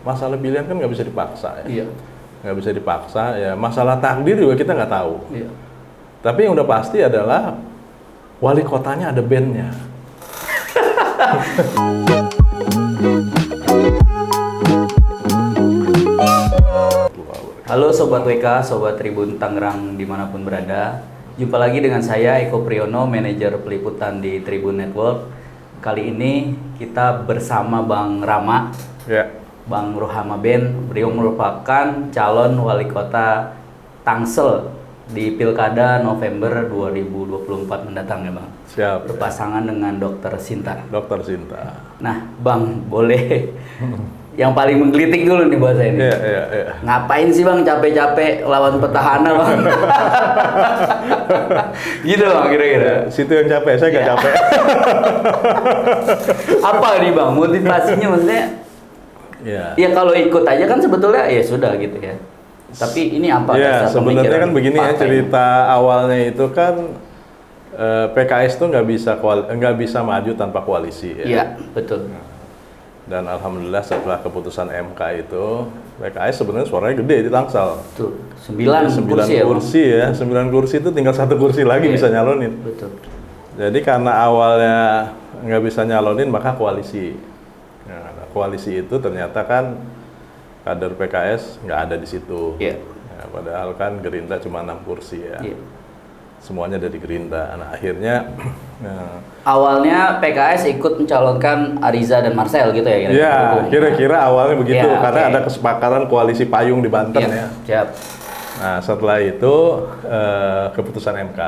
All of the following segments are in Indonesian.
masalah pilihan kan nggak bisa dipaksa ya. Iya. Nggak bisa dipaksa ya. Masalah takdir juga kita nggak tahu. Iya. Tapi yang udah pasti adalah wali kotanya ada bandnya. Halo Sobat WK, Sobat Tribun Tangerang dimanapun berada. Jumpa lagi dengan saya Eko Priyono, manajer peliputan di Tribun Network. Kali ini kita bersama Bang Rama, Ya. Bang Rohama Ben. Beliau merupakan calon wali kota Tangsel di Pilkada November 2024 mendatang ya Bang. Siap. Berpasangan dengan Dr. Sinta. Dr. Sinta. Nah Bang, boleh yang paling menggelitik dulu nih buat saya ini. Iya. Ngapain sih Bang capek-capek lawan petahana Bang? Gitu Bang kira-kira. Situ yang capek, saya nggak capek. Apa nih Bang motivasinya, maksudnya? Ya. Ya kalau ikut aja kan sebetulnya ya sudah gitu ya. Tapi ini apa? Ya, dasar sebenarnya pemikiran kan begini ya, partai? cerita awalnya itu kan PKS tuh nggak bisa maju tanpa koalisi ya. Iya, betul. Dan alhamdulillah setelah keputusan MK itu PKS sebenarnya suaranya gede di Tangsel. Tuh, 9 kursi ya Bang? kursi ya, 9 kursi itu tinggal 1 kursi lagi Iya. bisa nyalonin. Betul. Jadi karena awalnya nggak bisa nyalonin maka koalisi. Nah, koalisi itu ternyata kan kader PKS nggak ada di situ. Iya. Ya, padahal kan Gerindra cuma 6 kursi ya. Iya. Semuanya dari Gerindra. Nah akhirnya Awalnya PKS ikut mencalonkan Ariza dan Marcel gitu ya kira-kira? ya kira-kira awalnya begitu Ya, karena oke. ada kesepakatan koalisi payung di Banten Iya, ya. siap. Nah setelah itu keputusan MK,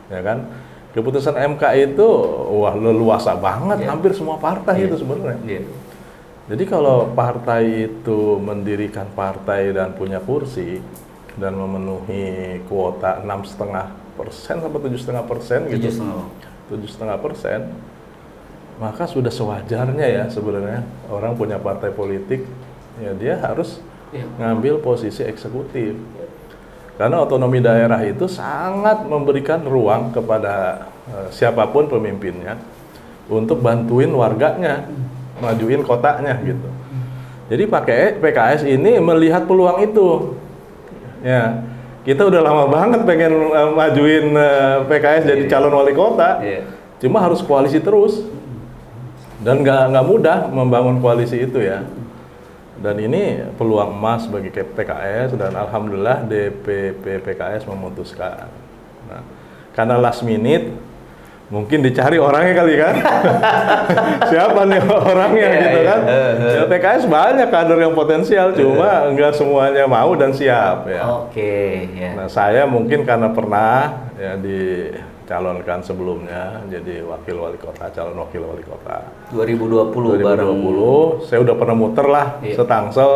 ya kan? Keputusan MK itu wah leluasa banget, Iya. hampir semua partai Iya. itu sebenarnya. Iya. Jadi kalau partai itu mendirikan partai dan punya kursi dan memenuhi kuota 6,5% sampai 7,5% gitu, 7,5%, maka sudah sewajarnya ya sebenarnya orang punya partai politik ya dia harus Iya. ngambil posisi eksekutif. Karena otonomi daerah itu sangat memberikan ruang kepada siapapun pemimpinnya untuk bantuin warganya, majuin kotanya gitu. Jadi PKS ini melihat peluang itu. Ya, kita udah lama banget pengen majuin PKS jadi calon wali kota. Iya. Cuma harus koalisi terus. Dan nggak mudah membangun koalisi itu ya. Dan ini peluang emas bagi PKS dan alhamdulillah DPP PKS memutuskan. Nah, karena last minute mungkin dicari orangnya kali kan. Siapa nih orangnya gitu kan. Ya, PKS banyak kader yang potensial cuma nggak semuanya mau dan siap ya. Oke, ya. Nah, saya mungkin karena pernah ya dicalonkan sebelumnya jadi wakil wali kota, calon wakil wali kota. 2020 bareng. 2020, saya udah pernah muter lah Iya. se-Tangsel,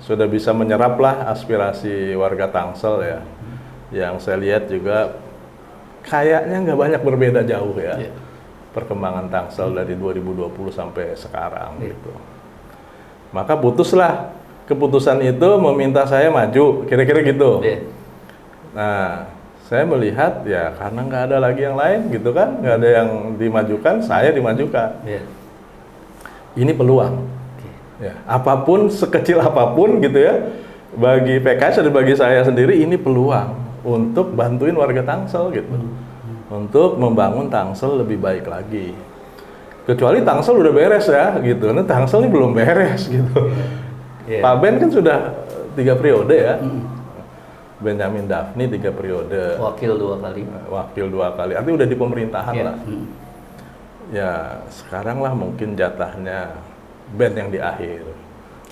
sudah bisa menyerap lah aspirasi warga Tangsel ya. Yang saya lihat juga kayaknya nggak banyak berbeda jauh ya. Iya. Perkembangan Tangsel dari 2020 sampai sekarang Iya. gitu. Maka putuslah keputusan itu meminta saya maju, kira-kira gitu. Iya. Nah, saya melihat ya karena nggak ada lagi yang lain gitu kan, nggak ada yang dimajukan, saya dimajukan. Iya. Ini peluang. Oke. Ya, apapun sekecil apapun gitu ya, bagi PKS dan bagi saya sendiri ini peluang untuk bantuin warga Tangsel gitu, untuk membangun Tangsel lebih baik lagi. Kecuali Tangsel udah beres ya gitu, nah Tangsel ini belum beres gitu. Iya. Pak Ben kan sudah 3 periode ya. Benjamin Daphni 3 periode, Wakil 2 kali. wakil 2 kali, artinya udah di pemerintahan Iya. lah. Ya sekarang lah mungkin jatahnya band yang di akhir.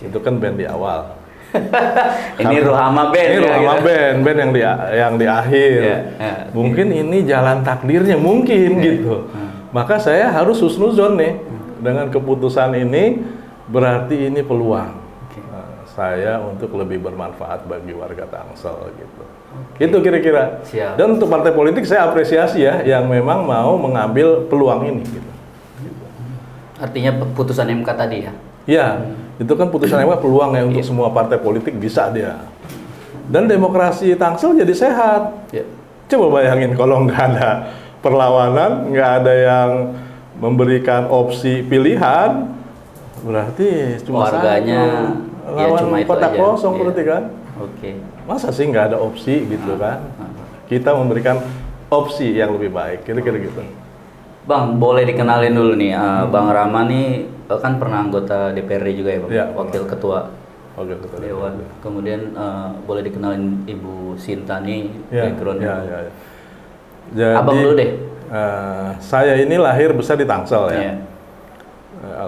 Itu kan band di awal. Ini Rohama Ben. Ini ya, Rohama gitu. band yang di akhir. Iya, iya. Mungkin ini jalan takdirnya mungkin gitu. Maka saya harus husnuzon nih dengan keputusan ini, berarti ini peluang saya untuk lebih bermanfaat bagi warga Tangsel gitu. Itu kira-kira. Siap. Dan untuk partai politik saya apresiasi ya yang memang mau mengambil peluang ini gitu. Artinya putusan MK tadi ya. Ya, itu kan putusan MK peluang ya untuk semua partai politik bisa dia. Dan demokrasi Tangsel jadi sehat. Iya. Coba bayangin kalau nggak ada perlawanan, nggak ada yang memberikan opsi pilihan, berarti cuma Warganya lawan cuma itu kotak aja. kosong Iya. berarti kan. Oke. Masa sih nggak ada opsi gitu kan? Kita memberikan opsi yang lebih baik, kira-kira gitu. Bang, boleh dikenalin dulu nih, Bang Rama nih kan pernah anggota DPRD juga ya Bang? Iya, Wakil pernah. Ketua Oke, betul. Dewan. Kemudian boleh dikenalin Ibu Sinta nih, Ya, background-nya. ya. Jadi, Abang dulu deh. saya ini lahir besar di Tangsel ya. Iya.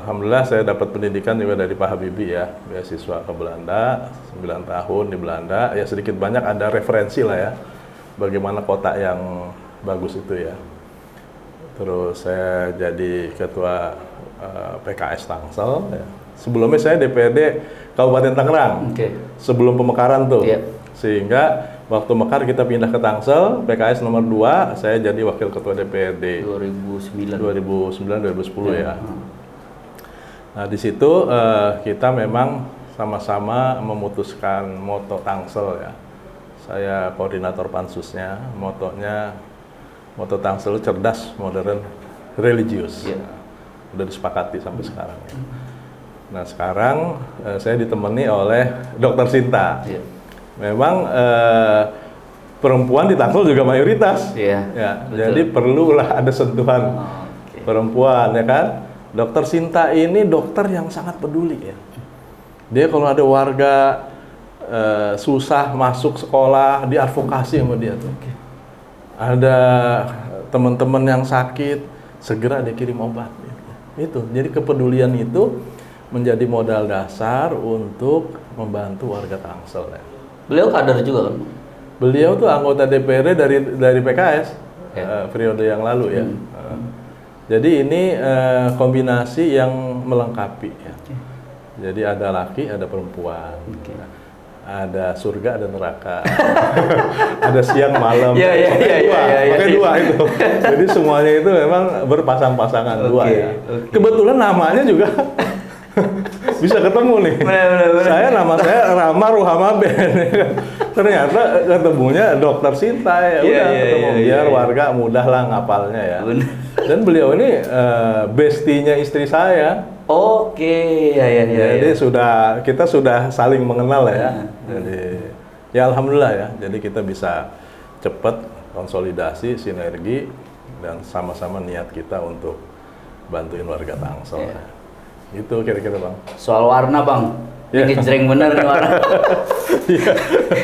Alhamdulillah saya dapat pendidikan juga dari Pak Habibie ya, beasiswa ke Belanda, 9 tahun di Belanda. Ya sedikit banyak ada referensi lah ya, bagaimana kota yang bagus itu ya. Terus saya jadi ketua PKS Tangsel. Ya. Sebelumnya saya DPRD Kabupaten Tangerang. Oke. Sebelum pemekaran tuh. Iya. Sehingga waktu mekar kita pindah ke Tangsel, PKS nomor 2, saya jadi wakil ketua DPRD 2009. 2009-2010 ya. Nah di situ kita memang sama-sama memutuskan moto Tangsel ya. Saya koordinator pansusnya, moto Tangsel cerdas, modern, religius. Iya. Udah disepakati sampai sekarang ya. Nah sekarang saya ditemani oleh Dr. Sinta. Iya. Memang perempuan di Tangsel juga mayoritas. Iya. Ya, Betul. jadi perlulah ada sentuhan Oke. perempuan ya kan. Dokter Sinta ini dokter yang sangat peduli ya. Dia kalau ada warga susah masuk sekolah, diadvokasi sama dia tuh. Ada teman-teman yang sakit, segera dia kirim obat. Itu. Jadi kepedulian itu menjadi modal dasar untuk membantu warga Tangsel ya. Beliau kader juga kan? Beliau tuh anggota DPRD dari PKS Ya. periode yang lalu ya. Jadi ini kombinasi yang melengkapi ya. Jadi ada laki, ada perempuan. Ada surga, ada neraka. Ada siang, malam. Iya, iya, Makanya iya, dua. iya, iya. Makanya dua itu. Jadi semuanya itu memang berpasang-pasangan dua Oke, ya. oke. Kebetulan namanya juga bisa ketemu nih. Benar. Nama saya Rama Ruhama Ben. Ternyata ketemunya Dokter Sinta ya. Iya, Udah iya, ketemu iya, biar iya. warga mudah lah ngapalnya ya. Benar. Dan beliau ini bestinya istri saya. Oke, ya. Jadi kita sudah saling mengenal ya. Ya. Jadi ya alhamdulillah ya. Jadi kita bisa cepat konsolidasi, sinergi dan sama-sama niat kita untuk bantuin warga Tangsel. Ya. Itu kira-kira Bang. Soal warna Bang, Ya. ini gejreng bener nih warna.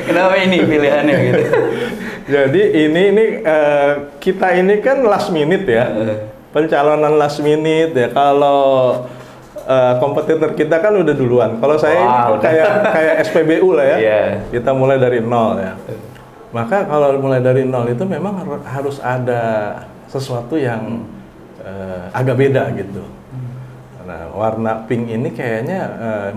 Kenapa ini pilihannya gitu? Jadi ini kita ini kan last minute ya. Pencalonan last minute ya. Kalau kompetitor kita kan udah duluan. Kalau saya ini Wah, udah. kayak SPBU lah ya. Iya. Kita mulai dari nol ya. Maka kalau mulai dari nol itu memang harus ada sesuatu yang agak beda gitu. Nah, warna pink ini kayaknya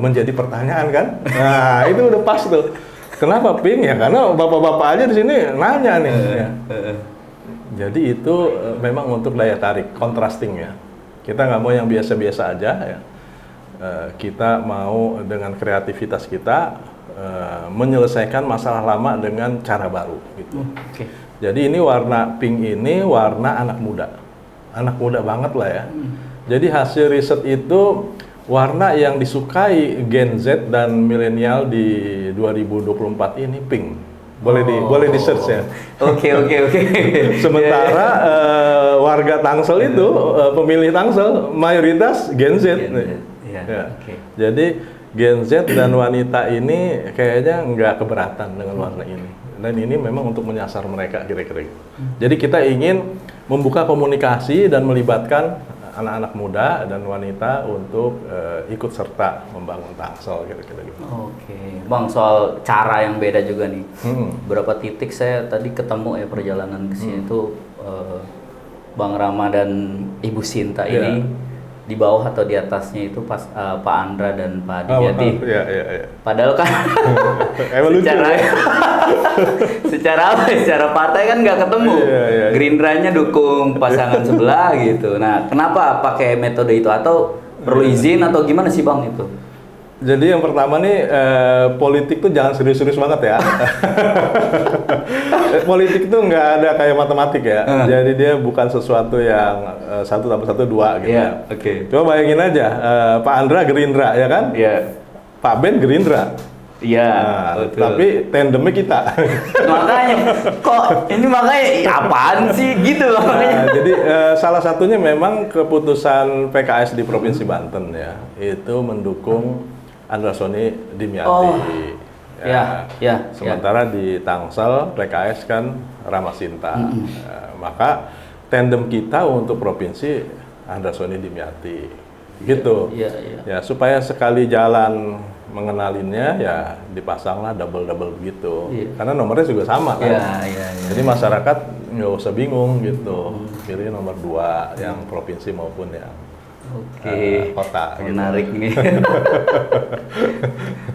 menjadi pertanyaan kan? Nah, itu udah pas tuh. Kenapa pink ya? Karena bapak-bapak aja di sini nanya nih. Ya. Jadi itu memang untuk daya tarik, contrasting ya. Kita nggak mau yang biasa-biasa aja ya. Kita mau dengan kreativitas kita menyelesaikan masalah lama dengan cara baru gitu. Oke. Jadi ini warna pink ini warna anak muda banget lah ya. Jadi hasil riset itu warna yang disukai Gen Z dan milenial di 2024 ini pink. Boleh di search ya. Oke. Sementara warga Tangsel itu pemilih Tangsel mayoritas Gen Z. Gen Z, iya. Ya. Oke. Jadi Gen Z dan wanita ini kayaknya nggak keberatan dengan warna ini. Dan ini memang untuk menyasar mereka kira-kira gitu. Jadi kita ingin membuka komunikasi dan melibatkan anak-anak muda dan wanita untuk ikut serta membangun Tangsel kira-kira gitu. Oke, Bang, soal cara yang beda juga nih. Hmm. Berapa titik saya tadi ketemu ya perjalanan ke sini tuh Bang Rama dan Ibu Sinta ini di bawah atau di atasnya itu pas Pak Andra dan Pak Dibyati. Iya. Padahal kan Emang lucu secara ya? secara partai kan nggak ketemu. Iya. Gerindranya dukung pasangan sebelah gitu. Nah, kenapa pakai metode itu atau perlu izin atau gimana sih Bang itu? Jadi yang pertama nih politik tuh jangan serius-serius banget ya. Politik tuh nggak ada kayak matematik ya. Jadi dia bukan sesuatu yang 1 tambah 1 2 gitu Iya, ya. oke. Coba bayangin aja Pak Andra Gerindra ya kan? Iya. Pak Ben Gerindra. Iya, Nah, betul. tapi tandemnya kita. Makanya kok ini makanya apaan sih gitu loh makanya. Nah, jadi salah satunya memang keputusan PKS di Provinsi Banten ya, itu mendukung Andra Soni Dimyati. Oh, ya. Sementara di Tangsel PKS kan Ramasinta. Maka tandem kita untuk provinsi Andra Soni Dimyati. Gitu. Iya. Ya, supaya sekali jalan mengenalinnya ya dipasanglah double begitu. Iya. Karena nomornya juga sama kan. Iya. Jadi masyarakat nggak usah bingung gitu. Pilih nomor 2 yang provinsi maupun yang Oke. kota. Gitu. Menarik nih.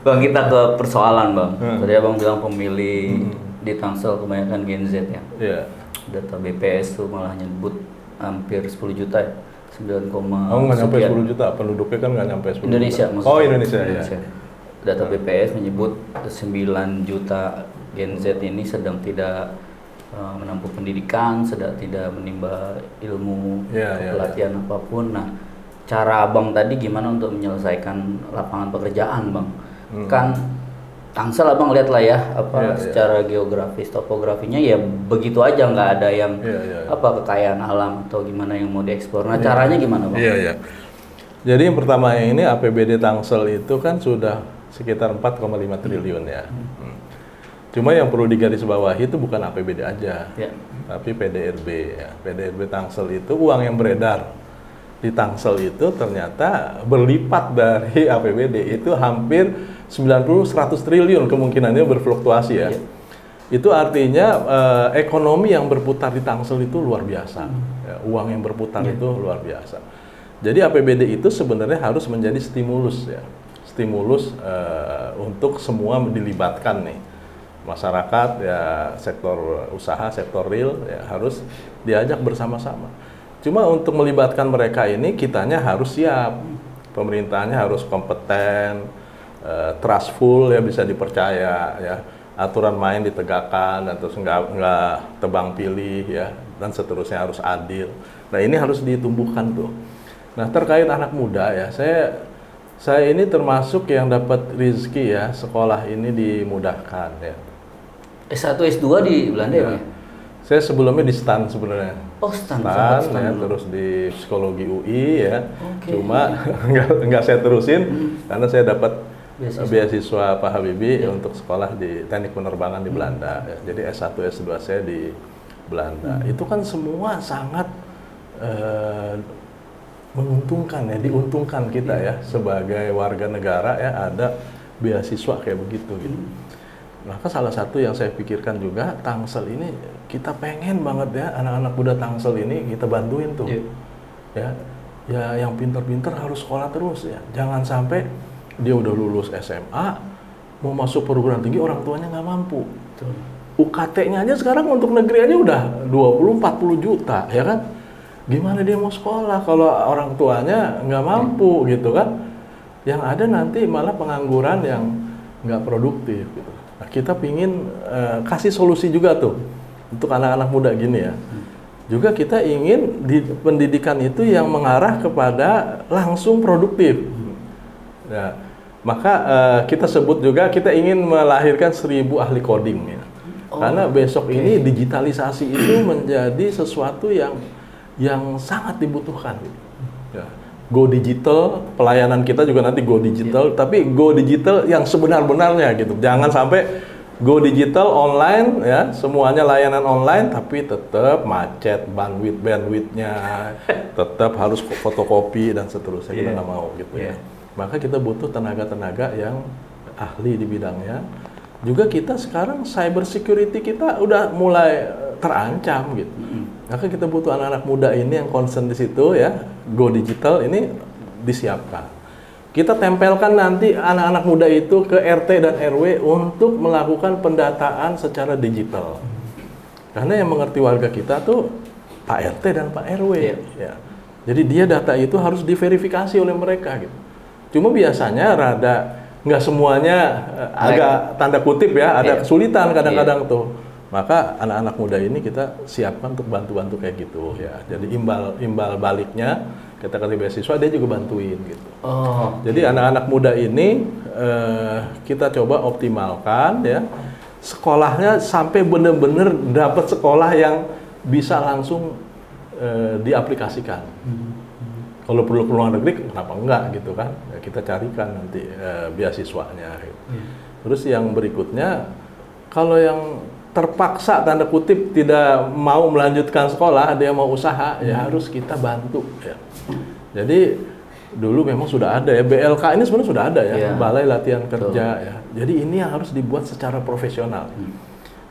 Bang, kita ke persoalan, Bang. Tadi Abang bilang pemilih di Tangsel kebanyakan Gen Z ya. Iya. Data BPS tuh malah nyebut hampir 10 juta ya. 9, Oh, nggak nyampe sekian. 10 juta. Penduduknya kan nggak nyampe 10 Indonesia juta. maksudnya. Oh, Indonesia ya. Data BPS menyebut 9 juta Gen Z ini sedang tidak menempuh pendidikan, sedang tidak menimba ilmu Iya. pelatihan apapun. Nah, cara Abang tadi gimana untuk menyelesaikan lapangan pekerjaan, Bang? Kan Tangsel Abang lihat lah ya, Iya. secara geografis, topografinya ya begitu aja, nggak ada yang Iya. kekayaan alam atau gimana yang mau dieksplor. Nah, caranya gimana, Bang? Iya. Jadi yang pertama ini APBD Tangsel itu kan sudah sekitar 4,5 triliun ya. Cuma yang perlu digarisbawahi itu bukan APBD aja, Ya. tapi PDRB ya. PDRB Tangsel itu uang yang beredar di Tangsel itu ternyata berlipat dari APBD, itu hampir 90-100 triliun kemungkinannya berfluktuasi ya. Iya. Itu artinya ekonomi yang berputar di Tangsel itu luar biasa. Ya, uang yang berputar itu luar biasa. Jadi APBD itu sebenarnya harus menjadi stimulus ya. Stimulus untuk semua dilibatkan nih. Masyarakat ya, sektor usaha, sektor real ya harus diajak bersama-sama. Cuma untuk melibatkan mereka ini kitanya harus siap. Pemerintahnya harus kompeten, trustful ya, bisa dipercaya ya. Aturan main ditegakkan dan terus nggak tebang pilih ya, dan seterusnya harus adil. Nah, ini harus ditumbuhkan tuh. Nah, terkait anak muda ya, saya ini termasuk yang dapat rezeki ya, sekolah ini dimudahkan ya. S1, S2 di Belanda ya, Bang? Saya sebelumnya di STAN sebenarnya. Oh, STAN STAN ya, dulu. terus di psikologi UI ya. Oke. Cuma nggak saya terusin karena saya dapat beasiswa Pak Habibie untuk sekolah di teknik penerbangan di Belanda. Ya. Jadi S1, S2 saya di Belanda. Itu kan semua sangat menguntungkan ya, diuntungkan kita ya sebagai warga negara ya, ada beasiswa kayak begitu gitu. Maka salah satu yang saya pikirkan juga, Tangsel ini kita pengen banget ya anak-anak muda Tangsel ini kita bantuin tuh. Iya. Ya yang pinter-pinter harus sekolah terus ya. Jangan sampai dia udah lulus SMA mau masuk perguruan tinggi orang tuanya nggak mampu. UKT-nya aja sekarang untuk negeri aja udah 20-40 juta ya kan. Gimana dia mau sekolah kalau orang tuanya nggak mampu gitu kan. Yang ada nanti malah pengangguran yang nggak produktif gitu. Nah, kita pingin kasih solusi juga tuh untuk anak-anak muda gini ya. Juga kita ingin di pendidikan itu yang mengarah kepada langsung produktif. Ya, maka kita sebut juga kita ingin melahirkan 1000 ahli coding ya. Karena besok ini digitalisasi itu menjadi sesuatu yang sangat dibutuhkan. Ya. Go digital, pelayanan kita juga nanti go digital, tapi go digital yang sebenar-benarnya gitu. Jangan sampai go digital online ya, semuanya layanan online tapi tetap macet, bandwidth-nya tetap harus fotokopi dan seterusnya. Kita nggak mau gitu ya. Maka kita butuh tenaga-tenaga yang ahli di bidangnya. Juga kita sekarang cyber security kita udah mulai terancam gitu. Maka kita butuh anak-anak muda ini yang concern di situ ya, go digital ini disiapkan. Kita tempelkan nanti anak-anak muda itu ke RT dan RW untuk melakukan pendataan secara digital. Karena yang mengerti warga kita tuh Pak RT dan Pak RW. Ya. Jadi dia data itu harus diverifikasi oleh mereka gitu. Cuma biasanya nggak semuanya agak tanda kutip ya, ada kesulitan kadang-kadang tuh. Maka anak-anak muda ini kita siapkan untuk bantu-bantu kayak gitu ya. Jadi imbal baliknya kategori beasiswa dia juga bantuin gitu. Oh. Jadi anak-anak muda ini kita coba optimalkan ya sekolahnya sampai benar-benar dapat sekolah yang bisa langsung diaplikasikan. Kalau perlu ke luar negeri, kenapa enggak gitu kan? Ya, kita carikan nanti beasiswanya. Gitu. Terus yang berikutnya, kalau yang terpaksa tanda kutip tidak mau melanjutkan sekolah, dia mau usaha, ya harus kita bantu. Ya. Jadi dulu memang sudah ada ya, BLK ini sebenarnya sudah ada ya, Balai Latihan Kerja ya. Jadi ini yang harus dibuat secara profesional.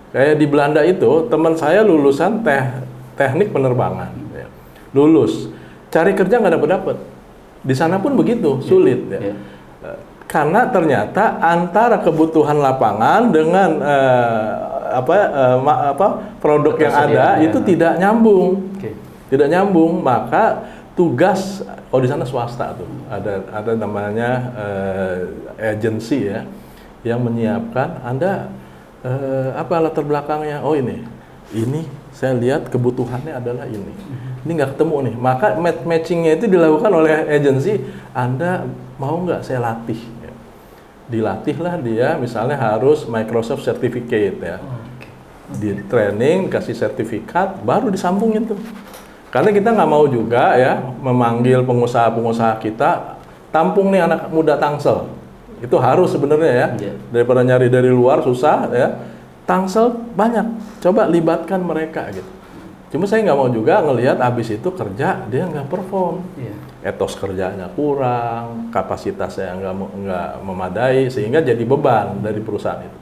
Kayak di Belanda itu, teman saya lulusan teknik penerbangan, ya. Lulus. Cari kerja nggak dapat. Di sana pun begitu, sulit ya. Karena ternyata antara kebutuhan lapangan dengan produk yang ada itu tidak nyambung. Tidak nyambung, maka tugas kalau di sana swasta tuh ada namanya agensi ya yang menyiapkan Anda apa latar belakangnya. Oh ini saya lihat kebutuhannya adalah ini nggak ketemu nih, maka matchingnya itu dilakukan oleh agensi. Anda mau nggak saya latih ya. Dilatihlah dia, misalnya harus Microsoft Certificate ya, di training kasih sertifikat baru disambungin tuh. Karena kita nggak mau juga ya memanggil pengusaha-pengusaha kita tampung nih anak muda Tangsel, itu harus sebenarnya ya, daripada nyari dari luar susah ya. Tangsel banyak, coba libatkan mereka gitu. Cuma saya nggak mau juga ngelihat abis itu kerja dia nggak perform, etos kerjanya kurang, kapasitasnya nggak memadai sehingga jadi beban dari perusahaan itu.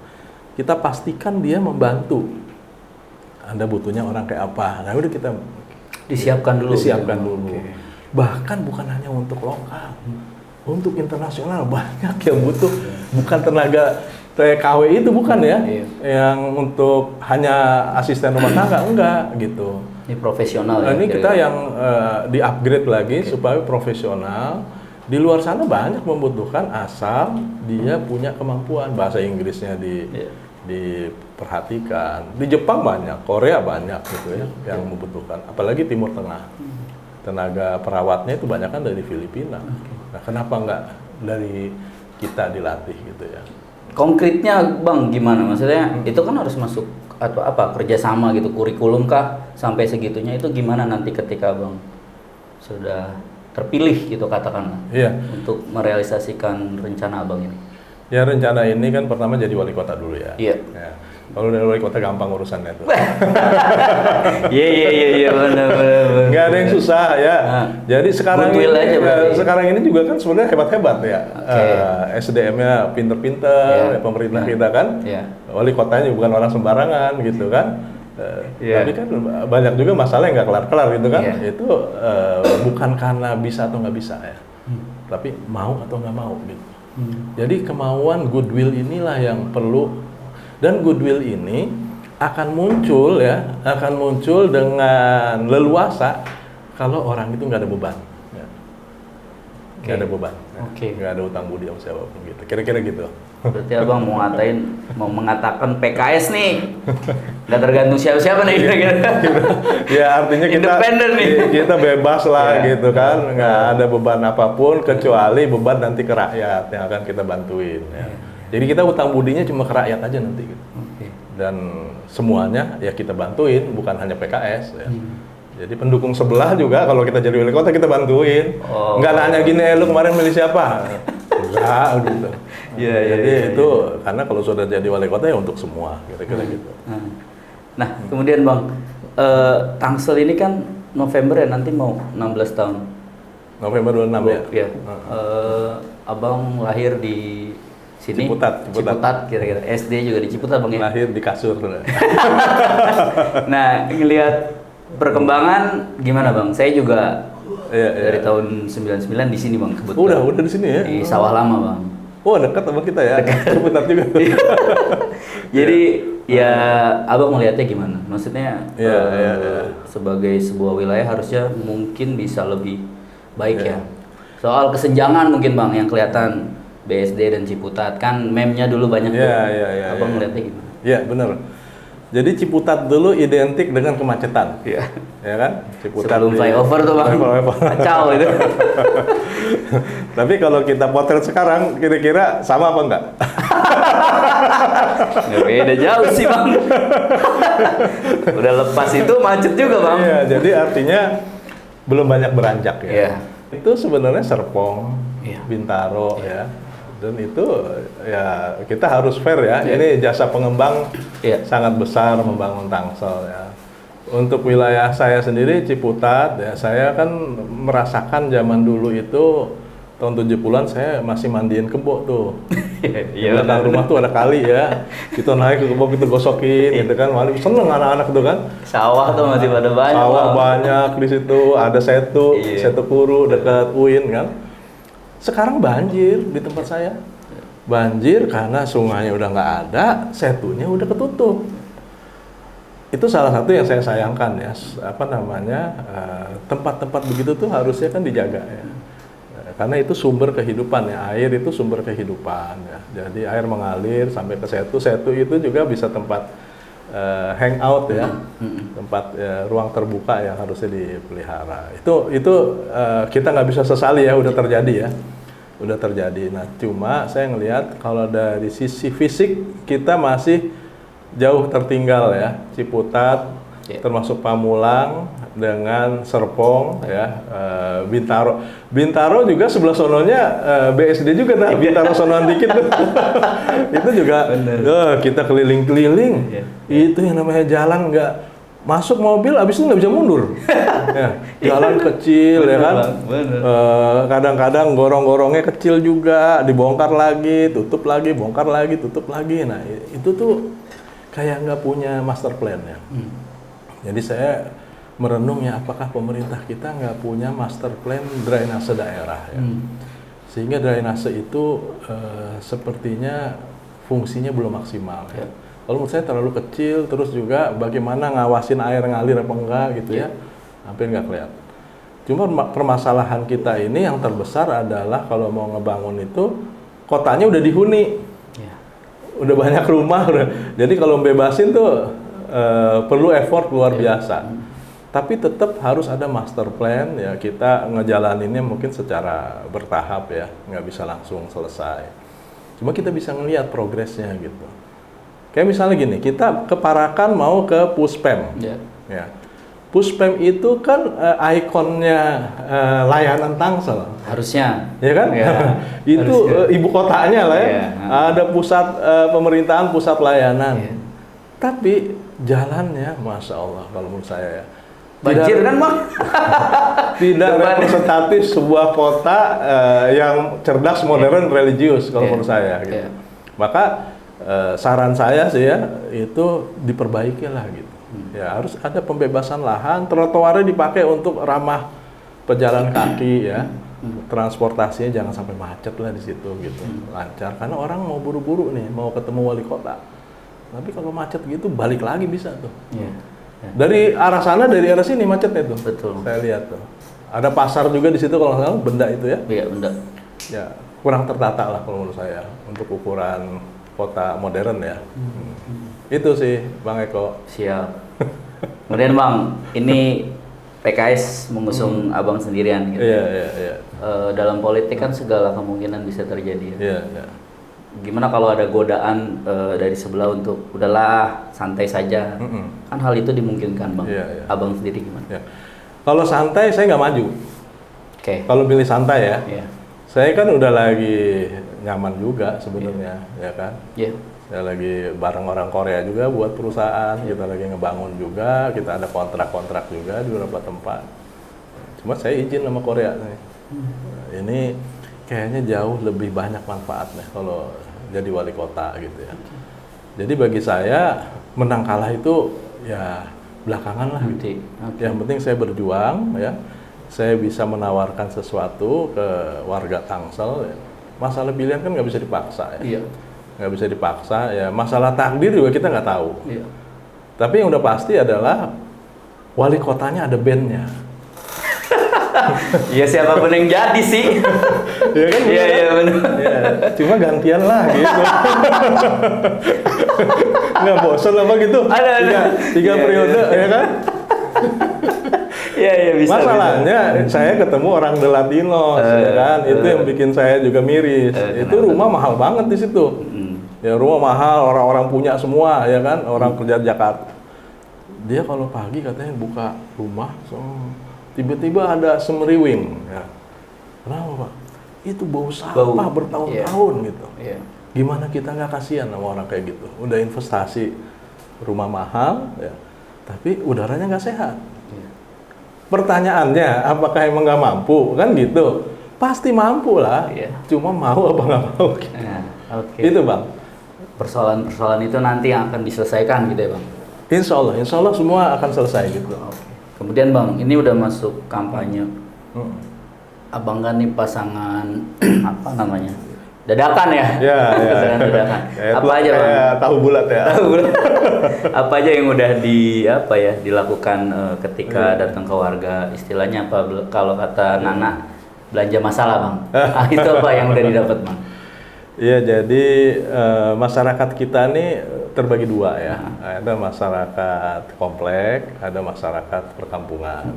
Kita pastikan dia membantu. Anda butuhnya orang kayak apa? Nah udah kita disiapkan dulu. Bahkan bukan hanya untuk lokal, untuk internasional banyak yang butuh. Bukan tenaga TKW itu bukan ya, yang untuk hanya asisten rumah tangga, enggak gitu. Ini profesional ya. Ini kita yang di-upgrade lagi supaya profesional. Di luar sana banyak membutuhkan asal dia punya kemampuan bahasa Inggrisnya diperhatikan. Di Jepang banyak, Korea banyak gitu ya yang membutuhkan. Apalagi Timur Tengah. Tenaga perawatnya itu banyak kan dari Filipina. Nah, kenapa enggak dari kita dilatih gitu ya? Konkretnya Bang gimana? Maksudnya itu kan harus masuk atau apa kerjasama gitu, kurikulum kah sampai segitunya, itu gimana nanti ketika Bang sudah terpilih gitu katakanlah untuk merealisasikan rencana Abang ini? Ya rencana ini kan pertama jadi wali kota dulu ya. Ya. Kalau dari wali kota gampang urusannya tuh. Iya benar. Nggak ada yang susah ya. Jadi sekarang ini juga kan sebenarnya hebat-hebat ya. SDM-nya pinter-pinter, pemerintah kita kan. Wali kotanya bukan orang sembarangan gitu kan. Tapi kan banyak juga masalah yang nggak kelar-kelar gitu kan. Itu bukan karena bisa atau nggak bisa ya. Tapi mau atau nggak mau gitu. Jadi kemauan goodwill inilah yang perlu. Dan goodwill ini akan muncul dengan leluasa kalau orang itu nggak ada beban, nggak ada beban, nggak ada utang budi sama siapapun gitu. Kira-kira gitu. Berarti Abang mau mengatakan PKS nih nggak tergantung siapa-siapa nih kira-kira. Ya artinya kita bebas lah gitu kan, nggak ada beban apapun kecuali beban nanti ke rakyat yang akan kita bantuin. Ya. Jadi kita utang budinya cuma ke rakyat aja nanti gitu. Dan semuanya ya kita bantuin, bukan hanya PKS ya. Jadi pendukung sebelah juga kalau kita jadi wali kota kita bantuin. Nggak nanya gini, lu kemarin milih siapa? Enggak gitu. Jadi itu karena kalau sudah jadi wali kota ya untuk semua kira-kira gitu. Nah, kemudian Bang, Tangsel ini kan November ya nanti mau 16 tahun. November 26 ya. Abang lahir di sini Ciputat kira-kira. SD juga di Ciputat Bang ya. Lahir di kasur. Nah, ngelihat perkembangan gimana Bang? Saya juga dari tahun 99 di sini Bang kebetulan. Udah di sini ya. Di Sawah Lama Bang. Oh, dekat sama kita ya. Ciputat juga. Jadi ya Abang melihatnya gimana? Maksudnya sebagai sebuah wilayah harusnya mungkin bisa lebih baik ya. Soal kesenjangan mungkin Bang yang kelihatan BSD dan Ciputat kan meme-nya dulu banyak tuh. Abang melihatnya gimana? Iya benar. Jadi Ciputat dulu identik dengan kemacetan, Iya. ya kan? Ciputat Sebelum di- flyover tuh bang. Flyover. Kacau itu. Tapi kalau kita potret sekarang, kira-kira sama apa enggak? Nggak beda jauh sih bang. Udah lepas itu macet juga bang. Iya, jadi artinya belum banyak beranjak ya. Iya. Itu sebenarnya Serpong, Iya. Bintaro ya. Dan itu ya kita harus fair ya. Iya. Ini jasa pengembang Iya. sangat besar membangun Tangsel ya. Untuk wilayah saya sendiri Ciputat ya, saya kan merasakan zaman dulu itu tahun 70-an saya masih mandiin kebo tuh. Di Iya. belakang rumah tuh ada kali ya. Kita naik ke kebo kita gosokin gitu kan. Wali seneng anak-anak tuh kan. Sawah tuh masih pada banyak. Sawah Bang. banyak di situ, ada setu, Iya. setu Kuru dekat UIN kan. Sekarang banjir di tempat saya. Banjir karena sungainya udah nggak ada, setunya udah ketutup. Itu salah satu yang saya sayangkan ya, apa namanya, tempat-tempat begitu tuh harusnya kan dijaga ya. Karena itu sumber kehidupan ya, air itu sumber kehidupan ya. Jadi air mengalir sampai ke setu, setu itu juga bisa tempat hangout ya, tempat ruang terbuka yang harusnya dipelihara. Itu kita nggak bisa sesali ya, udah terjadi ya, udah terjadi. Nah cuma saya ngelihat kalau dari sisi fisik kita masih jauh tertinggal ya, Ciputat, termasuk Pamulang dengan Serpong ya, Bintaro. Bintaro juga sebelah sononya BSD juga nah, Bintaro sonoan dikit tuh. Itu juga kita keliling-keliling. Iya. Itu yang namanya jalan nggak masuk mobil, abis itu nggak bisa mundur. Ya, jalan kecil ya kan. Bang, bener. Kadang-kadang gorong-gorongnya kecil juga, dibongkar lagi, tutup lagi, bongkar lagi, tutup lagi. Nah itu tuh kayak nggak punya master plan ya. Jadi saya merenung ya, apakah pemerintah kita nggak punya master plan drainase daerah ya. Sehingga drainase itu sepertinya fungsinya belum maksimal ya. Kalau menurut saya terlalu kecil, terus juga bagaimana ngawasin air ngalir apa enggak gitu ya, hampir nggak kelihatan. Cuma permasalahan kita ini yang terbesar adalah kalau mau ngebangun itu kotanya udah dihuni. Iya. Udah banyak rumah udah. Jadi kalau bebasin tuh perlu effort luar biasa. Tapi tetap harus ada master plan ya, kita ngejalaninnya mungkin secara bertahap ya, nggak bisa langsung selesai. Cuma kita bisa ngelihat progresnya gitu. Kayak misalnya gini, kita ke Parakan mau ke Puspem. Iya. Ya. Puspem itu kan ikonnya layanan Tangsel. Harusnya. Ya kan? Iya. Itu Harusnya. ibu kotanya lah ya. Iya. Ada pusat pemerintahan, pusat layanan. Iya. Tapi jalannya, masya Allah kalau menurut saya ya. Banjir kan bang? Tidak Coba deh. representatif sebuah kota yang cerdas, modern, religius kalau Iya. menurut saya. Gitu. Iya. Maka saran saya sih ya itu diperbaiki lah gitu. Ya harus ada pembebasan lahan, trotoarnya dipakai untuk ramah pejalan kaki ya. Transportasinya jangan sampai macet lah di situ gitu, lancar. Karena orang mau buru-buru nih, mau ketemu wali kota. Tapi kalau macet gitu balik lagi bisa tuh. Iya. Iya. Dari arah sana, dari arah sini macetnya tuh. Betul. Saya lihat tuh. Ada pasar juga di situ kalau nggak salah, benda itu ya. Iya benar. Ya kurang tertata lah kalau menurut saya untuk ukuran kota modern ya. Itu sih Bang Eko. Siap. Kemudian bang, ini PKS mengusung abang sendirian gitu. Iya, iya, iya. Dalam politik kan segala kemungkinan bisa terjadi ya. Iya, iya. Gimana kalau ada godaan dari sebelah untuk udahlah santai saja? Kan hal itu dimungkinkan bang. Iya, iya. Abang sendiri gimana? Ya. Kalau santai saya nggak maju. Oke. Kalau pilih santai ya. Iya. Saya kan udah lagi nyaman juga sebenarnya, ya kan. Iya. Saya lagi bareng orang Korea juga buat perusahaan, kita lagi ngebangun juga, kita ada kontrak-kontrak juga di beberapa tempat. Cuma saya izin sama Korea nih. Ini kayaknya jauh lebih banyak manfaatnya kalau jadi wali kota gitu ya. Jadi bagi saya menang kalah itu ya belakangan lah gitu. Oke. Yang penting saya berjuang ya. Saya bisa menawarkan sesuatu ke warga Tangsel. Ya. Masalah pilihan kan nggak bisa dipaksa ya. Iya. Nggak bisa dipaksa ya. Masalah takdir juga kita nggak tahu. Iya. Tapi yang udah pasti adalah wali kotanya ada bandnya. Ya siapapun yang jadi sih. Ya kan? Iya iya benar. Ya, cuma gantian lah gitu. Nggak bosan apa gitu? Ada. Tiga Iya, periode iya. ya kan? Iya iya bisa. Masalahnya saya ketemu orang The Latinos ya kan, itu yang bikin saya juga miris. Itu kenapa? rumah mahal banget di situ. Ya rumah mahal, orang-orang punya semua ya kan, orang kerja di Jakarta. Dia kalau pagi katanya buka rumah, tiba-tiba ada semeriwing. Ya. Kenapa Pak? Itu bau sampah bertahun-tahun gitu. Iya. Gimana kita nggak kasihan sama orang kayak gitu? Udah investasi rumah mahal, ya, tapi udaranya nggak sehat. Iya. Pertanyaannya, apakah emang nggak mampu? Kan gitu. Pasti mampu lah. Iya. Cuma mau apa nggak mau? Gitu. Nah, oke. Itu Bang. Persoalan-persoalan itu nanti yang akan diselesaikan gitu ya Bang? Insya Allah semua akan selesai gitu. Oke. Kemudian Bang, ini udah masuk kampanye. Abang kan nih pasangan apa namanya? Dadakan ya? Ya. Pasangan dadakan. Apa aja Bang? Tahu bulat ya. Tahu bulat. Apa aja yang udah dilakukan ketika datang ke warga? Istilahnya apa kalau kata Nana, belanja masalah Bang. Itu apa yang udah didapat Bang? Iya, jadi masyarakat kita nih terbagi dua ya. Ada masyarakat komplek, ada masyarakat perkampungan.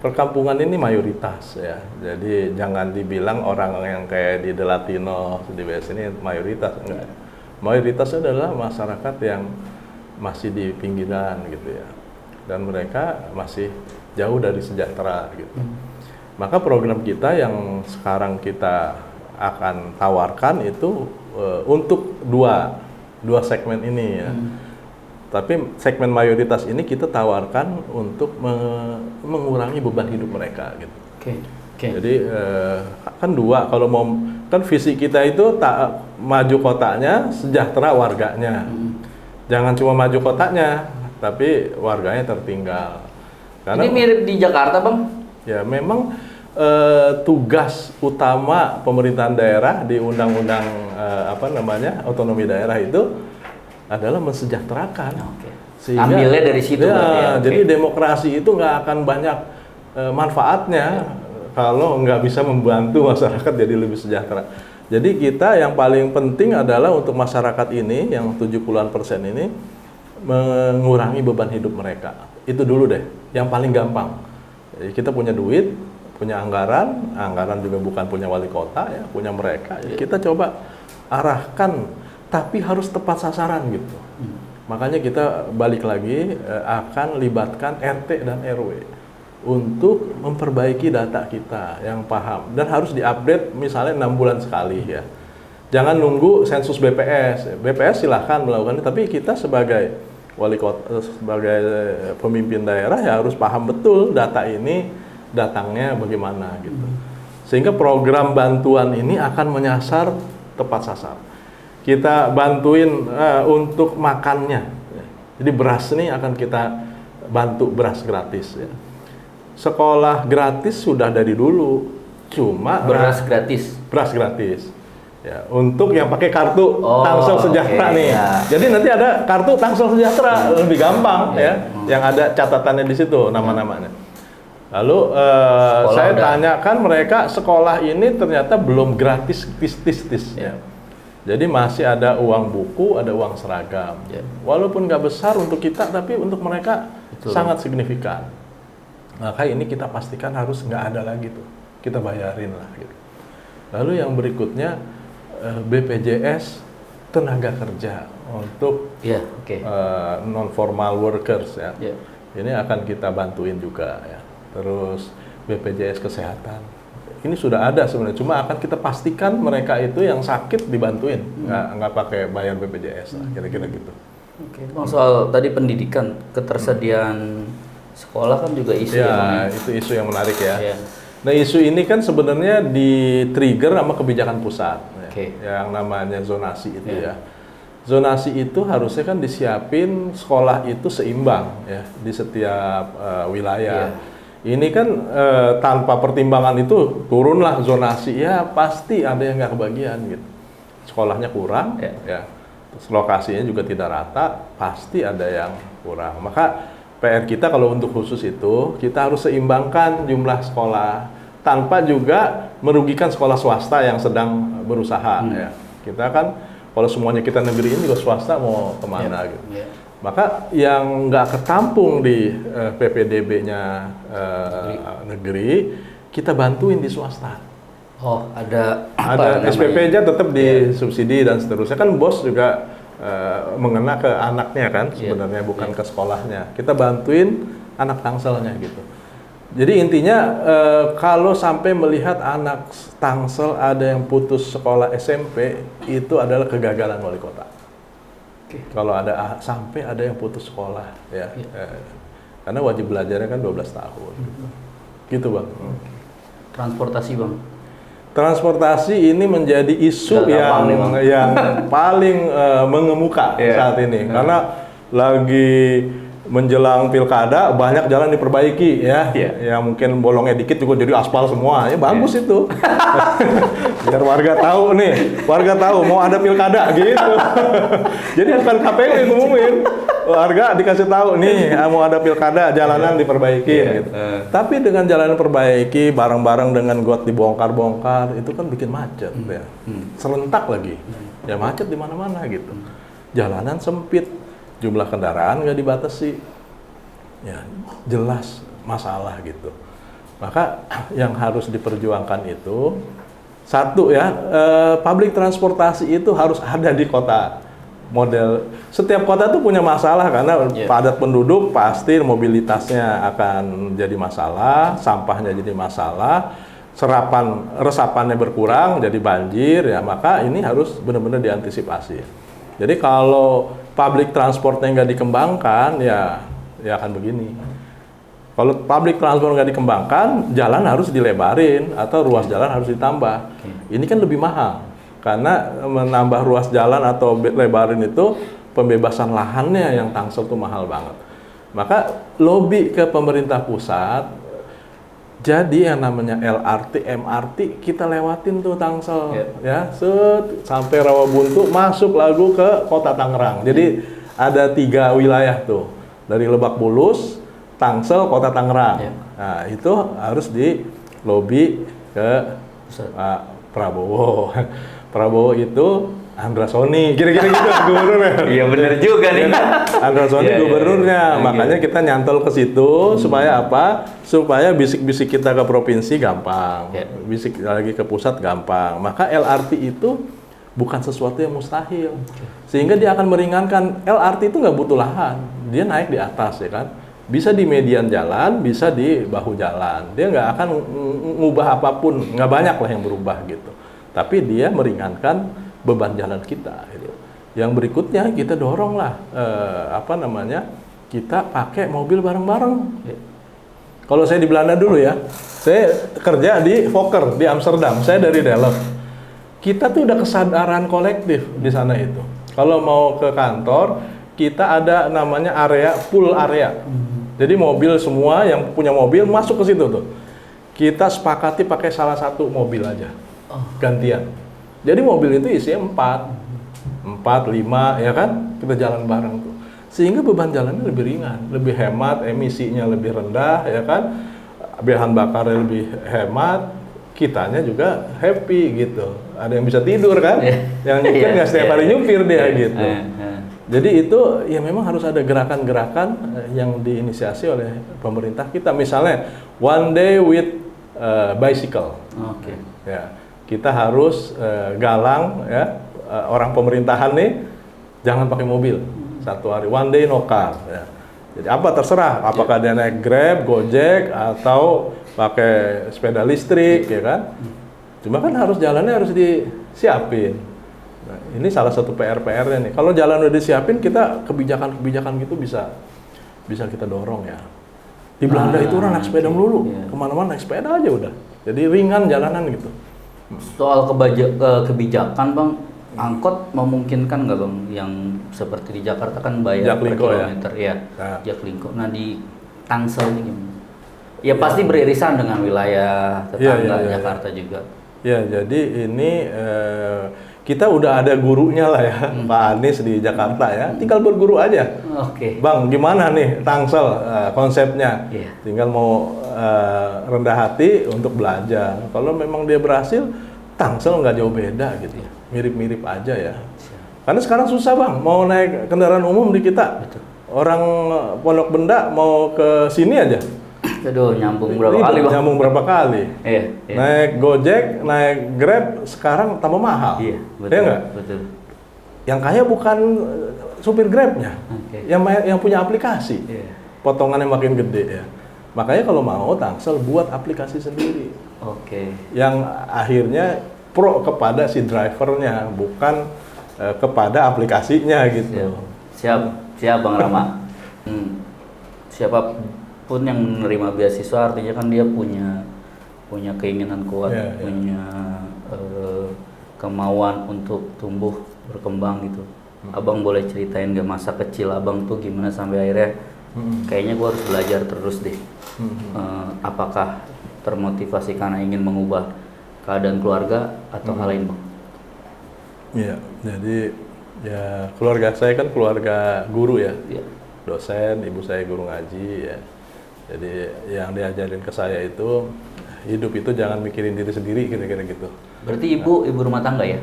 Perkampungan ini mayoritas ya. Jadi jangan dibilang orang yang kayak di The Latino, di BS ini mayoritas, enggak. Mayoritas adalah masyarakat yang masih di pinggiran gitu ya. Dan mereka masih jauh dari sejahtera gitu. Maka program kita yang sekarang kita akan tawarkan itu untuk dua segmen ini ya. Tapi segmen mayoritas ini kita tawarkan untuk mengurangi beban hidup mereka gitu. Oke. Jadi kan dua, kalau mau kan visi kita itu tak maju kotanya, sejahtera warganya. Jangan cuma maju kotanya, tapi warganya tertinggal. Karena Ini mirip di Jakarta Bang? ya memang tugas utama pemerintahan daerah di undang-undang otonomi daerah itu adalah mensejahterakan. Oke. Sehingga Ambilnya dari situ berarti ya. Oke. Jadi demokrasi itu nggak akan banyak manfaatnya kalau nggak bisa membantu masyarakat jadi lebih sejahtera. Jadi kita yang paling penting adalah untuk masyarakat ini yang 70-an% ini mengurangi beban hidup mereka. Itu dulu deh, yang paling gampang. Jadi kita punya duit, punya anggaran juga bukan punya wali kota ya, punya mereka. Kita coba arahkan, tapi harus tepat sasaran gitu. Makanya kita balik lagi akan libatkan RT dan RW untuk memperbaiki data kita yang paham dan harus diupdate misalnya 6 bulan sekali ya. Jangan nunggu sensus BPS. BPS silahkan melakukan, tapi kita sebagai wali kota, sebagai pemimpin daerah ya harus paham betul data ini datangnya bagaimana gitu. Sehingga program bantuan ini akan menyasar tepat sasaran. Kita bantuin untuk makannya. Jadi beras ini akan kita bantu beras gratis ya. Sekolah gratis sudah dari dulu. Cuma Beras gratis. Beras gratis. Ya, untuk yang pakai kartu Tangsel Sejahtera nih. Ya. Jadi nanti ada kartu Tangsel Sejahtera, lebih gampang ya. Yang ada catatannya di situ nama-namanya. Lalu saya tanyakan mereka, sekolah ini ternyata belum gratis tis-tis ya. Jadi masih ada uang buku, ada uang seragam. Walaupun nggak besar untuk kita, tapi untuk mereka sangat signifikan. Maka ini kita pastikan harus nggak ada lagi tuh, kita bayarin lah gitu. Lalu yang berikutnya BPJS tenaga kerja untuk non formal workers ya. Ini akan kita bantuin juga ya. Terus BPJS kesehatan. Ini sudah ada sebenarnya, cuma akan kita pastikan mereka itu yang sakit dibantuin, nggak pakai bayar BPJS lah, kira-kira gitu. Oke, Bang, soal tadi pendidikan, ketersediaan sekolah kan juga isu ya, itu isu yang menarik ya. Nah, isu ini kan sebenarnya di-trigger sama kebijakan pusat, yang namanya zonasi itu ya. Zonasi itu harusnya kan disiapin sekolah itu seimbang ya di setiap wilayah. Ini kan tanpa pertimbangan itu turunlah zonasi, ya pasti ada yang nggak kebagian gitu. Sekolahnya kurang, ya. Terus lokasinya juga tidak rata, pasti ada yang kurang. Maka PR kita kalau untuk khusus itu, kita harus seimbangkan jumlah sekolah tanpa juga merugikan sekolah swasta yang sedang berusaha. Ya. Kita kan kalau semuanya kita negeriin juga swasta mau kemana gitu. Maka yang nggak ketampung di PPDB-nya negeri, kita bantuin di swasta. Oh, ada SPP-nya tetap disubsidi dan seterusnya. Kan bos juga mengena ke anaknya kan, sebenarnya bukan ke sekolahnya. Kita bantuin anak Tangselnya gitu. Jadi intinya kalau sampai melihat anak Tangsel ada yang putus sekolah SMP, itu adalah kegagalan wali kota. Kalau ada sampai ada yang putus sekolah ya. Karena wajib belajarnya kan 12 tahun. Gitu, Bang. Transportasi, Bang. Transportasi ini menjadi isu yang paling mengemuka saat ini. Karena lagi menjelang pilkada banyak jalan diperbaiki ya. Yang mungkin bolongnya dikit juga jadi aspal semua. Ya bagus itu. Biar warga tahu nih, warga tahu mau ada pilkada gitu. Jadi bukan KPU yang ngumumin. Warga dikasih tahu nih mau ada pilkada, jalanan diperbaiki gitu. Tapi dengan jalanan perbaiki bareng-bareng dengan got dibongkar-bongkar itu kan bikin macet ya. Serentak lagi. Ya macet di mana-mana gitu. Jalanan sempit. Jumlah kendaraan nggak dibatasi, ya jelas masalah gitu. Maka yang harus diperjuangkan itu satu ya, public transportasi itu harus ada di kota. Model setiap kota tuh punya masalah karena padat penduduk pasti mobilitasnya akan jadi masalah, sampahnya jadi masalah, resapannya berkurang jadi banjir ya. Maka ini harus benar-benar diantisipasi. Jadi kalau public transportnya nggak dikembangkan, ya akan begini. Kalau public transport nggak dikembangkan, jalan harus dilebarin atau ruas jalan harus ditambah. Ini kan lebih mahal, karena menambah ruas jalan atau lebarin itu pembebasan lahannya yang Tangsel tuh mahal banget. Maka lobby ke pemerintah pusat, jadi yang namanya LRT, MRT kita lewatin tuh Tangsel, ya, sampai Rawabuntu masuk lagu ke kota Tangerang. Jadi ada 3 wilayah tuh, dari Lebak Bulus, Tangsel, kota Tangerang. Nah itu harus di lobby ke Pak Prabowo. Prabowo itu Andra Soni, kira-kira gitu gubernurnya. Iya benar juga nih. Andra Soni gubernurnya, makanya kita nyantol ke situ supaya apa? Supaya bisik-bisik kita ke provinsi gampang, bisik lagi ke pusat gampang. Maka LRT itu bukan sesuatu yang mustahil, sehingga dia akan meringankan. LRT itu nggak butuh lahan, dia naik di atas ya kan. Bisa di median jalan, bisa di bahu jalan. Dia nggak akan ngubah apapun, nggak banyak lah yang berubah gitu. Tapi dia meringankan beban jalan kita. Gitu. Yang berikutnya kita dorong lah, kita pakai mobil bareng-bareng. Kalau saya di Belanda dulu ya, saya kerja di Fokker di Amsterdam. Saya dari Delft. Kita tuh udah kesadaran kolektif di sana itu. Kalau mau ke kantor, kita ada namanya area pool area. Jadi mobil semua yang punya mobil masuk ke situ tuh. Kita sepakati pakai salah satu mobil aja, gantian. Jadi mobil itu isinya 4, 5 ya kan, kita jalan bareng tuh. Sehingga beban jalannya lebih ringan, lebih hemat, emisinya lebih rendah ya kan, bahan bakarnya lebih hemat, kitanya juga happy gitu. Ada yang bisa tidur kan, yang nyupir nggak setiap hari nyupir dia gitu. Jadi itu ya memang harus ada gerakan-gerakan yang diinisiasi oleh pemerintah kita. Misalnya one day with bicycle. Ya. Kita harus galang ya orang pemerintahan nih jangan pakai mobil 1 hari, one day no car ya. Jadi apa terserah, apakah dia naik Grab, Gojek atau pakai sepeda listrik ya kan. Cuma kan harus jalannya harus disiapin. Nah, ini salah satu PR-nya nih. Kalau jalan udah disiapin, kita kebijakan-kebijakan gitu bisa kita dorong ya. Di Belanda itu orang naik sepeda melulu, kemana-mana naik sepeda aja udah. Jadi ringan jalanan gitu. Soal kebijakan Bang, angkot memungkinkan nggak Bang yang seperti di Jakarta kan bayar per kilometer ya? Jaklingko. Nah di Tangsel ini gimana? Ya pasti beririsan dengan wilayah tetangga Jakarta juga. Ya jadi ini kita udah ada gurunya lah ya, Pak Anies di Jakarta ya, tinggal berguru aja. Oke. Bang, gimana nih Tangsel konsepnya? Iya. Tinggal mau rendah hati untuk belajar. Kalau memang dia berhasil, Tangsel nggak jauh beda gitu, mirip-mirip aja ya. Karena sekarang susah bang, mau naik kendaraan umum di kita, Betul. orang Pondok Benda mau ke sini aja. Aduh, nyambung berapa kali bang? Nyambung berapa kali? Iya. Naik Gojek, naik Grab, sekarang tambah mahal. Iya, betul. Iya nggak? Betul. Yang kaya bukan supir Grabnya, Oke. yang punya aplikasi. Iya. Potongannya makin gede ya. Makanya kalau mau Tangsel buat aplikasi sendiri. Oke. Yang akhirnya pro kepada si drivernya, bukan kepada aplikasinya gitu. Siap Bang Rama. Siapapun yang menerima beasiswa artinya kan dia punya keinginan kuat, Iya, iya. punya kemauan untuk tumbuh berkembang gitu. Abang boleh ceritain gak masa kecil abang tuh gimana sampai akhirnya kayaknya gua harus belajar terus deh. Apakah termotivasi karena ingin mengubah keadaan keluarga atau hal lain bang? Iya, jadi ya keluarga saya kan keluarga guru ya, Iya. dosen, ibu saya guru ngaji ya. Jadi yang diajarin ke saya itu hidup itu jangan mikirin diri sendiri kira-kira gitu. Berarti ibu rumah tangga ya?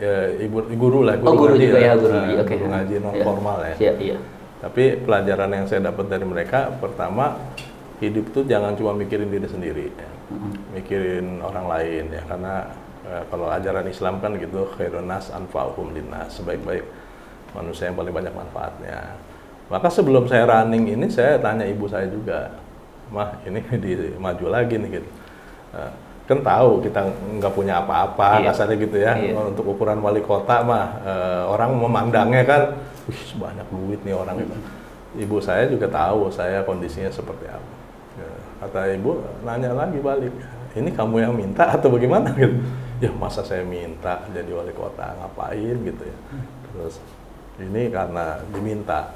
Ya ibu guru lah, Guru ngaji juga ya, lah. guru. Nah, Oke. guru ngaji non Iya. formal ya. Iya, iya. Tapi pelajaran yang saya dapat dari mereka, pertama hidup tuh jangan cuma mikirin diri sendiri, ya. Mikirin orang lain ya, karena kalau ajaran Islam kan gitu, khairun nas anfa'uhum linnas, sebaik-baik manusia yang paling banyak manfaatnya. Maka sebelum saya running ini, saya tanya ibu saya juga, mah ini maju lagi nih gitu. Kan tahu kita nggak punya apa-apa, Iya. kasarnya gitu ya. Iya. Untuk ukuran wali kota mah orang memandangnya kan, wih banyak duit nih orang itu. Ibu saya juga tahu saya kondisinya seperti apa. Ya, kata ibu, nanya lagi balik, ini kamu yang minta atau bagaimana gitu? Ya masa saya minta jadi wali kota, ngapain gitu ya. Terus ini karena diminta.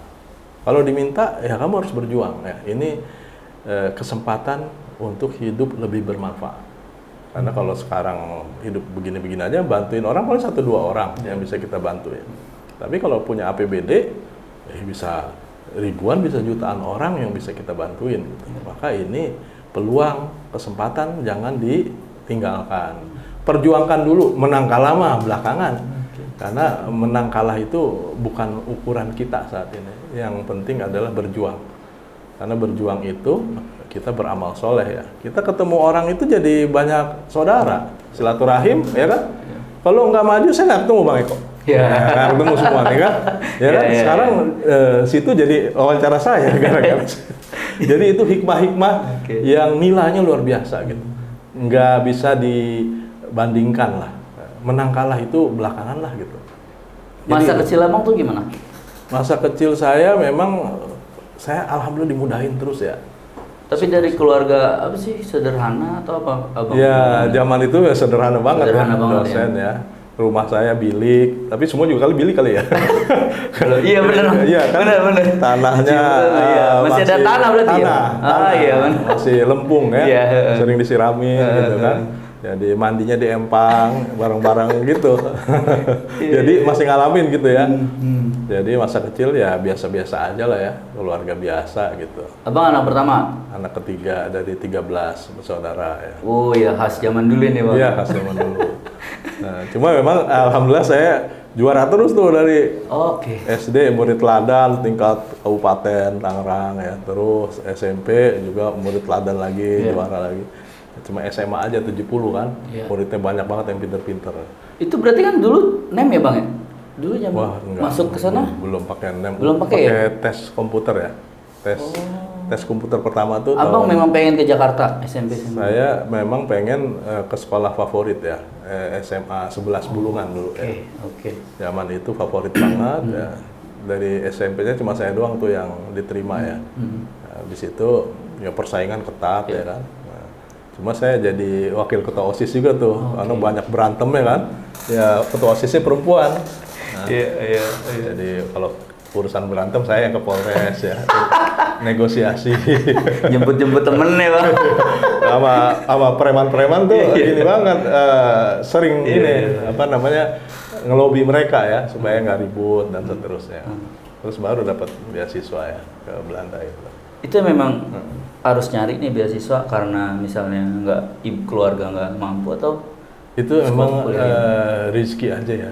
Kalau diminta ya kamu harus berjuang ya. Ini kesempatan untuk hidup lebih bermanfaat. Karena kalau sekarang hidup begini-begini aja, bantuin orang paling 1-2 orang yang bisa kita bantu ya. Tapi kalau punya APBD, bisa ribuan, bisa jutaan orang yang bisa kita bantuin. Gitu. Maka ini peluang, kesempatan jangan ditinggalkan. Perjuangkan dulu, menang kalah mah belakangan. Karena menang kalah itu bukan ukuran kita saat ini. Yang penting adalah berjuang. Karena berjuang itu kita beramal soleh ya. Kita ketemu orang itu jadi banyak saudara, silaturahim, ya kan? Kalau nggak maju saya nggak ketemu Bang Eko. Ya. Nggak ketemu semua nih kan? Ya kan? Ya. Sekarang situ jadi wawancara saya gara-gara. Jadi itu hikmah-hikmah yang nilainya luar biasa gitu. Nggak bisa dibandingkan lah. Menang kalah itu belakangan lah gitu. Masa Jadi, kecil abang tuh gimana? masa kecil saya memang saya alhamdulillah dimudahin terus ya. Tapi dari keluarga apa sih, sederhana atau apa abang? Ya zaman itu ya sederhana banget Sederhana kan, banget, dosen ya. Rumah saya bilik, tapi semua juga kali bilik kali ya. Iya benar. Iya kan. Benar. Tanahnya Iya. Masih ada tanah berarti ya? tanah. Iya benar. Masih lempung ya. Iya. Sering disiramin gitu kan. Jadi mandinya di empang, bareng-bareng gitu. Jadi masih ngalamin gitu ya. Jadi masa kecil ya biasa-biasa aja lah ya, keluarga biasa gitu. Abang anak pertama? Anak ketiga dari 13 bersaudara ya. Oh ya, khas zaman dulu ini bang. Iya, khas zaman dulu. Nah, cuma memang alhamdulillah saya juara terus tuh dari Oke. SD murid teladan tingkat kabupaten Tangerang ya. Terus SMP juga murid teladan lagi, Iya. juara lagi. Cuma SMA aja 70 kan. Iya. Muridnya banyak banget yang pinter-pinter. Itu berarti kan dulu NEM ya bang ya? Dulu jam Enggak. masuk ke sana? Belum pakai NEM. Belum pakai ya? tes komputer ya. Tes komputer pertama tuh Abang tahun- memang pengen ke Jakarta SMP SMA? Saya memang pengen ke sekolah favorit ya, SMA 11 Bulungan dulu ya. Oke. Zaman itu favorit banget ya. Dari SMP-nya cuma saya doang tuh yang diterima ya. Nah, di situ ya persaingan ketat ya kan. Nah, cuma saya jadi wakil ketua OSIS juga tuh, karena banyak berantem ya kan. Ya ketua OSISnya perempuan. Nah, Iya. jadi kalau urusan berantem saya yang ke Polres ya. Negosiasi. Jemput-jemput temen ya bang? sama preman-preman tuh ini banget sering ini apa namanya ngelobi mereka ya supaya nggak ribut dan seterusnya. Terus baru dapat beasiswa ya ke Belanda itu. Itu memang harus nyari nih beasiswa karena misalnya keluarga nggak mampu atau itu memang rezeki aja ya.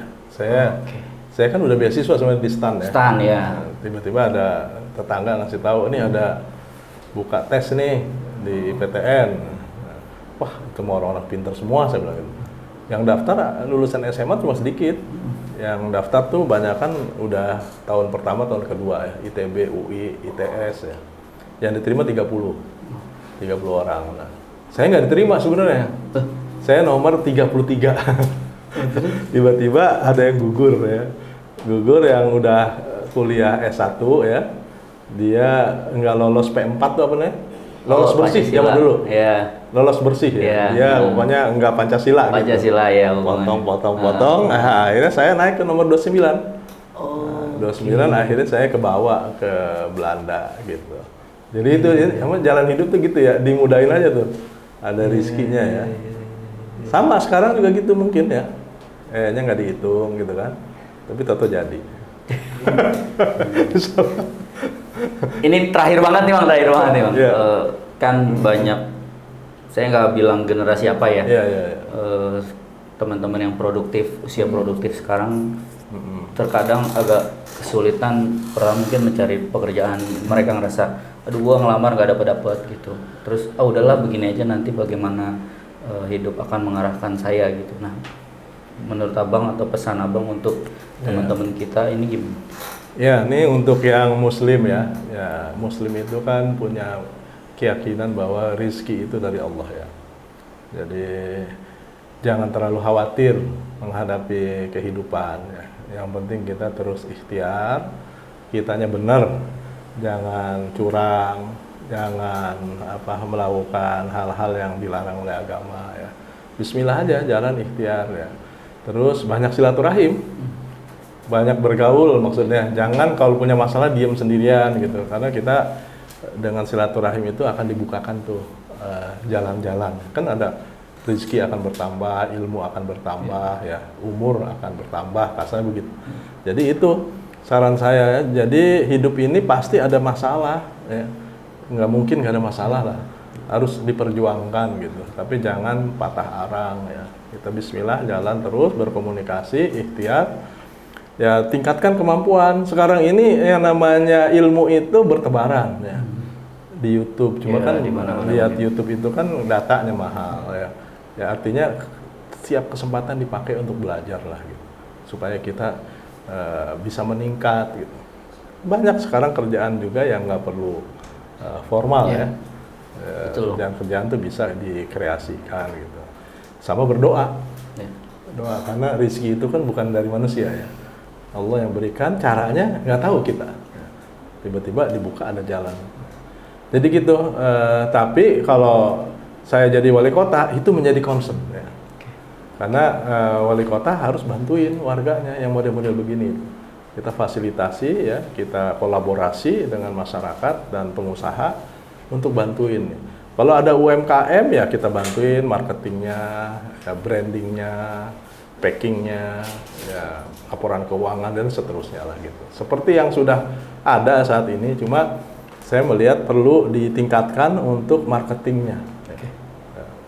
Saya kan udah beasiswa sebenarnya di STAN ya. STAN ya. Nah, tiba-tiba ada tetangga ngasih tahu ini ada buka tes nih di PTN. Wah, itu mau orang-orang pintar semua saya bilang gitu. Yang daftar lulusan SMA cuma sedikit. Yang daftar tuh banyak kan udah tahun pertama, tahun kedua ya, ITB, UI, ITS ya. Yang diterima 30 orang. Nah, saya nggak diterima sebenarnya. Saya nomor 33. Tiba-tiba ada yang gugur ya. Gugur yang udah kuliah S1 ya. Dia nggak lolos P4 tuh apa namanya? Lolos bersih zaman dulu. Ya. Lolos bersih ya. Dia pokoknya nggak Pancasila. Pancasila gitu. Ya. Potong. Nah, akhirnya saya naik ke nomor 29. Oh. 29 akhirnya saya kebawa ke Belanda gitu. Jadi itu emang jalan hidup tuh gitu ya, dimudahin aja tuh. Ada rizkinya ya. Sama sekarang juga gitu mungkin ya. Kayaknya nggak dihitung gitu kan. Tapi tato jadi. Ini terakhir banget nih Bang, Bang. Yeah. Kan banyak, saya nggak bilang generasi apa ya. Yeah. Teman-teman yang produktif, usia produktif sekarang terkadang agak kesulitan mungkin mencari pekerjaan. Mereka ngerasa, aduh gua ngelamar nggak dapet gitu. Terus udahlah begini aja, nanti bagaimana hidup akan mengarahkan saya gitu. Nah, menurut Abang atau pesan Abang untuk teman-teman kita ini gimana? Ya, ini untuk yang Muslim ya. Ya, Muslim itu kan punya keyakinan bahwa rizki itu dari Allah ya. Jadi jangan terlalu khawatir menghadapi kehidupan ya. Yang penting kita terus ikhtiar, kitanya benar, jangan curang, jangan melakukan hal-hal yang dilarang oleh agama ya. Bismillah aja, jalan ikhtiar ya. Terus banyak silaturahim, banyak bergaul maksudnya. Jangan kalau punya masalah diam sendirian gitu, karena kita dengan silaturahim itu akan dibukakan tuh jalan-jalan. Kan ada rezeki akan bertambah, ilmu akan bertambah ya, umur akan bertambah, kasarnya begitu. Jadi itu saran saya ya. Jadi hidup ini pasti ada masalah ya. Nggak mungkin nggak ada masalah lah. Harus diperjuangkan gitu. Tapi jangan patah arang ya. Kita bismillah jalan terus, berkomunikasi, ikhtiar. Ya, tingkatkan kemampuan. Sekarang ini yang namanya ilmu itu bertebaran ya. Di YouTube. Cuma kan lihat YouTube itu kan datanya mahal ya. Ya artinya setiap kesempatan dipakai untuk belajar lah gitu. Supaya kita bisa meningkat gitu. Banyak sekarang kerjaan juga yang nggak perlu formal ya. Kerjaan tuh bisa dikreasikan gitu. Sama berdoa. Doa, karena rezeki itu kan bukan dari manusia ya. Allah yang berikan, caranya nggak tahu kita. Tiba-tiba dibuka ada jalan. Jadi gitu. Tapi kalau saya jadi wali kota itu menjadi concern ya. Karena wali kota harus bantuin warganya yang model-model begini. Kita fasilitasi ya, kita kolaborasi dengan masyarakat dan pengusaha untuk bantuin. Kalau ada UMKM ya kita bantuin marketingnya, ya, brandingnya, packingnya, ya, laporan keuangan dan seterusnya lah gitu. Seperti yang sudah ada saat ini, cuma saya melihat perlu ditingkatkan untuk marketingnya. Ya.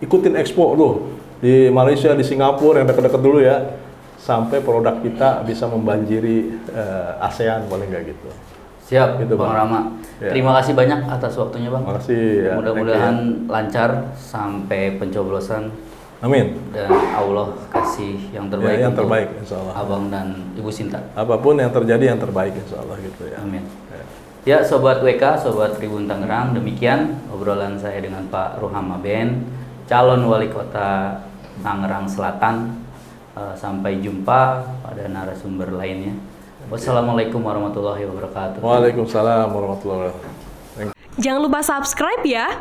Ikutin expo tuh di Malaysia, di Singapura yang dekat-dekat dulu ya, sampai produk kita bisa membanjiri ASEAN paling nggak gitu. Siap, gitu, Bang Rama. Ya. Terima kasih banyak atas waktunya, Bang. Terima kasih. Ya, mudah-mudahan lancar sampai pencoblosan. Amin. Dan Allah kasih yang terbaik, ya, yang terbaik insya Allah. Abang dan Ibu Sinta. Apapun yang terjadi yang terbaik insya Allah gitu ya. Amin. Ya, Sobat WK, Sobat Tribun Tangerang, demikian obrolan saya dengan Pak Ruham Aben, calon wali kota Tangerang Selatan. Sampai jumpa pada narasumber lainnya. Wassalamualaikum warahmatullahi wabarakatuh. Waalaikumsalam warahmatullahi wabarakatuh. Jangan lupa subscribe ya.